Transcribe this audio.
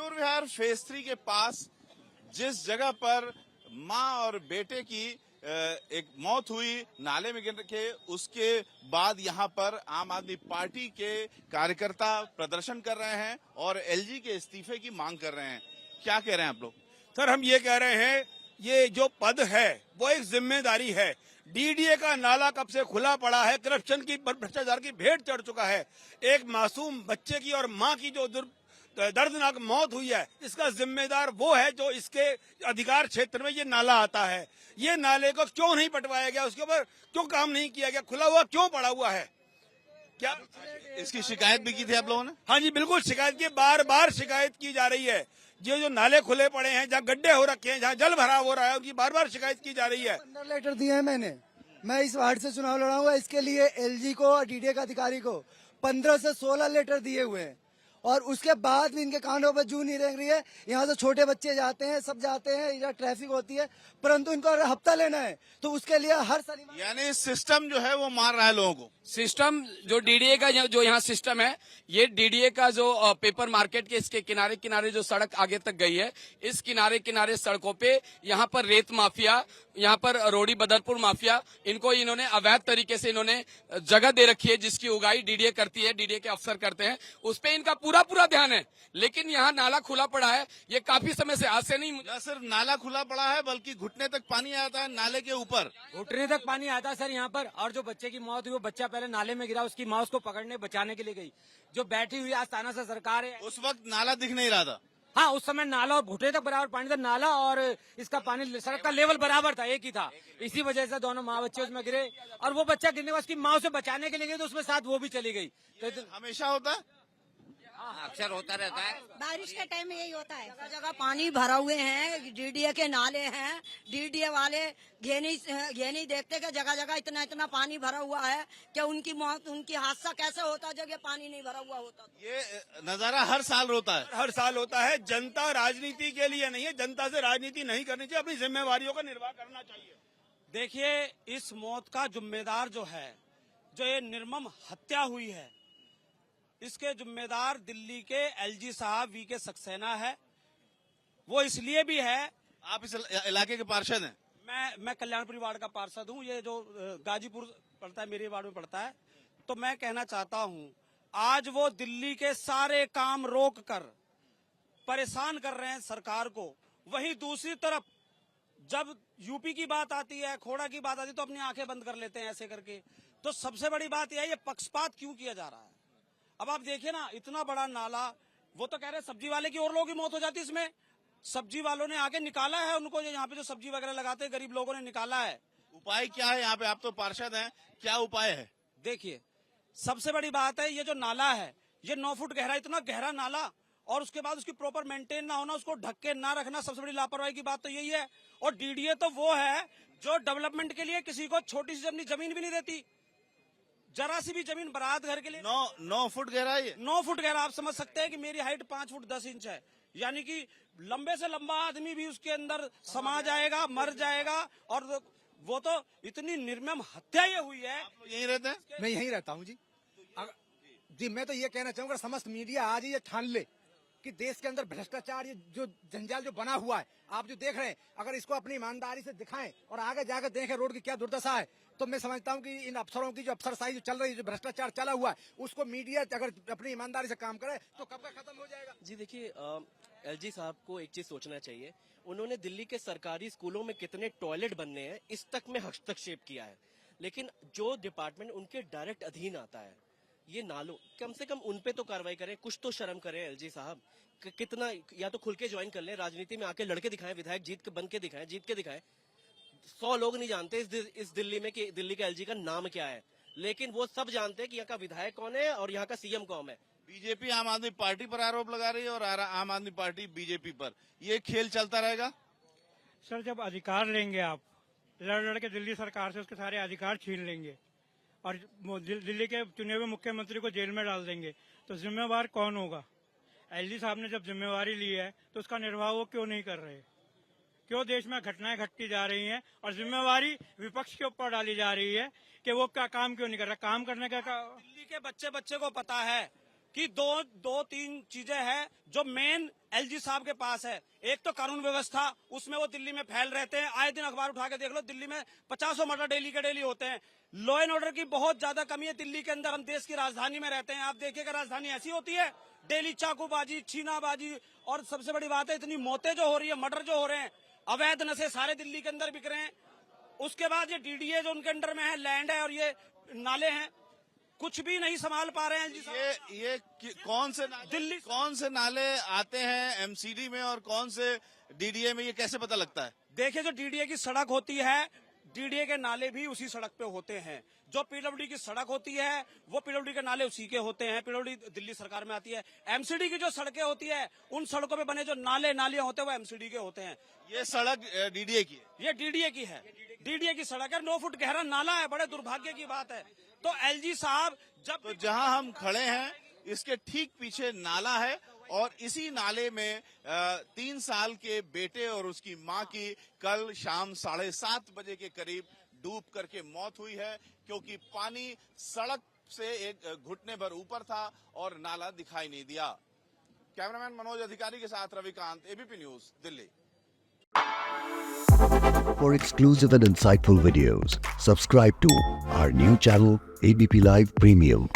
Mayur Vihar phase 3 के पास जिस जगह पर मां और बेटे की एक मौत हुई नाले में गिर के, उसके बाद यहां पर आम आदमी पार्टी के कार्यकर्ता प्रदर्शन कर रहे हैं और एलजी के इस्तीफे की मांग कर रहे हैं। क्या कह रहे हैं आप लोग? सर, हम ये कह रहे हैं, ये जो पद है वो एक जिम्मेदारी है। डीडीए का नाला कब से खुला पड़ा है, करप्शन की भ्रष्टाचार की भेंट चढ़ चुका है। एक मासूम बच्चे की और मां की जो दर्दनाक मौत हुई है, इसका जिम्मेदार वो है जो इसके अधिकार क्षेत्र में ये नाला आता है। ये नाले को क्यों नहीं पटवाया गया, उसके ऊपर क्यों काम नहीं किया गया, खुला हुआ क्यों पड़ा हुआ है? क्या इसकी शिकायत भी की थी आप लोगों ने? हाँ जी, बिल्कुल शिकायत की, बार बार शिकायत की जा रही है। ये जो नाले खुले पड़े हैं, जहाँ गड्ढे हो रखे हैं, जहाँ जल भराव हो रहा है, उनकी बार बार शिकायत की जा रही है। 15 लेटर दिए हैं मैंने। मैं इस वार्ड से चुनाव लड़ाऊंगा, इसके लिए एलजी को और डीडीए के अधिकारी को 15 से 16 लेटर दिए हुए हैं और उसके बाद भी इनके कानों पर जू नहीं रेंग रही है। यहाँ से छोटे बच्चे जाते हैं, सब जाते हैं, इधर ट्रैफिक होती है, परंतु इनको अगर हफ्ता लेना है तो उसके लिए हर शनिवार, यानी सिस्टम जो है वो मार रहा है लोगों को। सिस्टम जो डीडीए का जो यहाँ सिस्टम है, ये डीडीए का जो पेपर मार्केट के इसके किनारे किनारे जो सड़क आगे तक गई है, इस किनारे किनारे सड़कों पे यहाँ पर रेत माफिया, यहाँ पर रोडी बदरपुर माफिया, इनको इन्होंने अवैध तरीके से इन्होंने जगह दे रखी है, जिसकी उगाई डीडीए करती है, डीडीए के अफसर करते हैं, उस पे इनका पूरा ध्यान है। लेकिन यहाँ नाला खुला पड़ा है, ये काफी समय से, आज से नहीं। न सिर्फ नाला खुला पड़ा है बल्कि घुटने तक पानी आता है नाले के ऊपर। घुटने तक पानी आता है सर यहाँ पर। और जो बच्चे की मौत हुई, वो बच्चा पहले नाले में गिरा, उसकी माँ उसको पकड़ने बचाने के लिए गई। जो बैठी हुई आस्थाना से सरकार है, उस वक्त नाला दिख नहीं रहा था। हाँ, उस समय नाला और घुटने तक बराबर पानी था। नाला और इसका पानी, सड़क का लेवल बराबर था, एक ही था। इसी वजह से दोनों माँ बच्चे उसमें गिरे और वो बच्चा गिरने के बाद उसकी माँ उसे बचाने के लिए गई, तो उसमें साथ वो भी चली गई। तो हमेशा होता है, अक्सर होता रहता है। बारिश के टाइम में यही होता है। जगह जगह पानी भरा हुए हैं, डीडीए के नाले हैं, डीडीए वाले ये नहीं देखते कि जगह जगह इतना पानी भरा हुआ है कि उनकी मौत, उनकी हादसा कैसे होता जब ये पानी नहीं भरा हुआ होता। ये नजारा हर साल होता है। हर साल होता है। जनता राजनीति के लिए नहीं है, जनता से राजनीति नहीं करनी चाहिए, अपनी जिम्मेवारियों का निर्वाह करना चाहिए। देखिए, इस मौत का जिम्मेदार जो है, जो ये निर्मम हत्या हुई है, इसके जिम्मेदार दिल्ली के एलजी साहब वी के सक्सेना है। वो इसलिए भी है, आप इस इलाके के पार्षद हैं? मैं कल्याणपुरी वार्ड का पार्षद हूँ। ये जो गाजीपुर पड़ता है, मेरे वार्ड में पड़ता है। तो मैं कहना चाहता हूँ, आज वो दिल्ली के सारे काम रोक कर परेशान कर रहे हैं सरकार को। वहीं दूसरी तरफ जब यूपी की बात आती है, खोड़ा की बात आती है, तो अपनी आंखें बंद कर लेते हैं ऐसे करके। तो सबसे बड़ी बात यह है, ये पक्षपात क्यों किया जा रहा है? अब आप देखिए ना, इतना बड़ा नाला, वो तो कह रहे हैं सब्जी वाले की और लोगों की मौत हो जाती है इसमें। सब्जी वालों ने आके निकाला है उनको, यहाँ पे जो सब्जी वगैरह लगाते हैं, गरीब लोगों ने निकाला है। उपाय क्या है यहाँ पे? आप तो पार्षद हैं, क्या उपाय है? देखिए, सबसे बड़ी बात है, ये जो नाला है, ये 9 फुट गहरा, इतना गहरा नाला, और उसके बाद उसकी प्रॉपर मेंटेन ना होना, उसको ढक के ना रखना, सबसे बड़ी लापरवाही की बात तो यही है। और डीडीए तो वो है जो डेवलपमेंट के लिए किसी को छोटी सी अपनी जमीन भी नहीं देती, जरा सी भी जमीन बारात घर के लिए। 9 फुट गहरा है। 9 फुट गहरा। आप समझ सकते हैं कि मेरी हाइट 5 फुट 10 इंच है, यानी कि लंबे से लंबा आदमी भी उसके अंदर समा जाएगा, मर जाएगा। और वो तो इतनी निर्मम हत्या ये हुई है। आप यहीं रहते हैं? मैं यहीं रहता हूँ जी। मैं तो ये कहना चाहूंगा, समस्त मीडिया आज ये ठान ले कि देश के अंदर भ्रष्टाचार, ये जो जंजाल जो बना हुआ है, आप जो देख रहे हैं, अगर इसको अपनी ईमानदारी से दिखाएं और आगे जाकर देखें रोड की क्या दुर्दशा है, तो मैं समझता हूं कि इन अफसरों की जो अफसरशाही जो चल रही है, जो भ्रष्टाचार चला हुआ है, उसको मीडिया अगर अपनी ईमानदारी से काम करे तो कब का खत्म हो जाएगा। जी देखिए, एलजी साहब को एक चीज सोचना चाहिए। उन्होंने दिल्ली के सरकारी स्कूलों में कितने टॉयलेट बनने हैं, इस तक में हस्तक्षेप किया है। लेकिन जो डिपार्टमेंट उनके डायरेक्ट अधीन आता है, ये नालों, कम से कम उन पे तो कार्रवाई करें, कुछ तो शर्म करें एलजी साहब। कितना, या तो खुल के ज्वाइन कर लें, राजनीति में आके लड़के दिखाएं, विधायक जीत के दिखाएं। 100 लोग नहीं जानते इस दिल्ली में कि दिल्ली का एलजी का नाम क्या है, लेकिन वो सब जानते हैं कि यहाँ का विधायक कौन है और यहाँ का सीएम कौन है। बीजेपी आम आदमी पार्टी पर आरोप लगा रही है और आम आदमी पार्टी बीजेपी पर। ये खेल चलता रहेगा? सर, जब अधिकार लेंगे आप, लड़ के दिल्ली सरकार से उसके सारे अधिकार छीन लेंगे और दिल्ली के चुने हुए मुख्यमंत्री को जेल में डाल देंगे, तो जिम्मेवार कौन होगा? एलजी साहब ने जब जिम्मेवारी ली है तो उसका निर्वाह वो क्यों नहीं कर रहे? क्यों देश में घटनाएं घटती जा रही हैं और जिम्मेवारी विपक्ष के ऊपर डाली जा रही है कि वो क्या काम क्यों नहीं कर रहा? काम करने का दिल्ली के बच्चे को पता है कि दो तीन चीजें हैं जो मेन एलजी साहब के पास है। एक तो कानून व्यवस्था, उसमें वो दिल्ली में फैल रहते हैं। आए दिन अखबार उठा के देख लो, दिल्ली में 50 मर्डर डेली के डेली होते हैं। लॉ एंड ऑर्डर की बहुत ज्यादा कमी है दिल्ली के अंदर। हम देश की राजधानी में रहते हैं, आप देखिएगा राजधानी ऐसी होती है, डेली चाकूबाजी, छीनाबाजी, और सबसे बड़ी बात है इतनी मौतें जो हो रही है, मर्डर जो हो रहे हैं, अवैध नशे सारे दिल्ली के अंदर बिक रहे हैं। उसके बाद ये डीडीए जो उनके अंडर में है, लैंड है और ये नाले हैं, कुछ भी नहीं संभाल पा रहे हैं जी साहब। ये कौन से दिल्ली कौन से नाले आते हैं एमसीडी में और कौन से डीडीए में, ये कैसे पता लगता है? देखिए, जो डीडीए की सड़क होती है, डीडीए के नाले भी उसी सड़क पे होते हैं। जो पीडब्ल्यूडी की सड़क होती है, वो पीडब्ल्यूडी के नाले उसी के होते हैं। पीडब्ल्यूडी दिल्ली सरकार में आती है। एमसीडी की जो सड़कें होती है, उन सड़कों पे बने जो नाले नालियां होते हैं, वो एमसीडी के होते हैं। ये सड़क डीडीए की है? ये डीडीए की है, डीडीए की सड़क है। 9 फुट गहरा नाला है, बड़े दुर्भाग्य की बात है। तो एलजी साहब जब तो जहां हम खड़े हैं इसके ठीक पीछे नाला है और इसी नाले में 3 साल के बेटे और उसकी मां की कल शाम 7:30 बजे के करीब डूब करके मौत हुई है, क्योंकि पानी सड़क से एक घुटने भर ऊपर था और नाला दिखाई नहीं दिया। कैमरामैन मनोज अधिकारी के साथ Ravikant, ABP news, Delhi. For exclusive and insightful videos, subscribe to our new channel ABP Live Premium.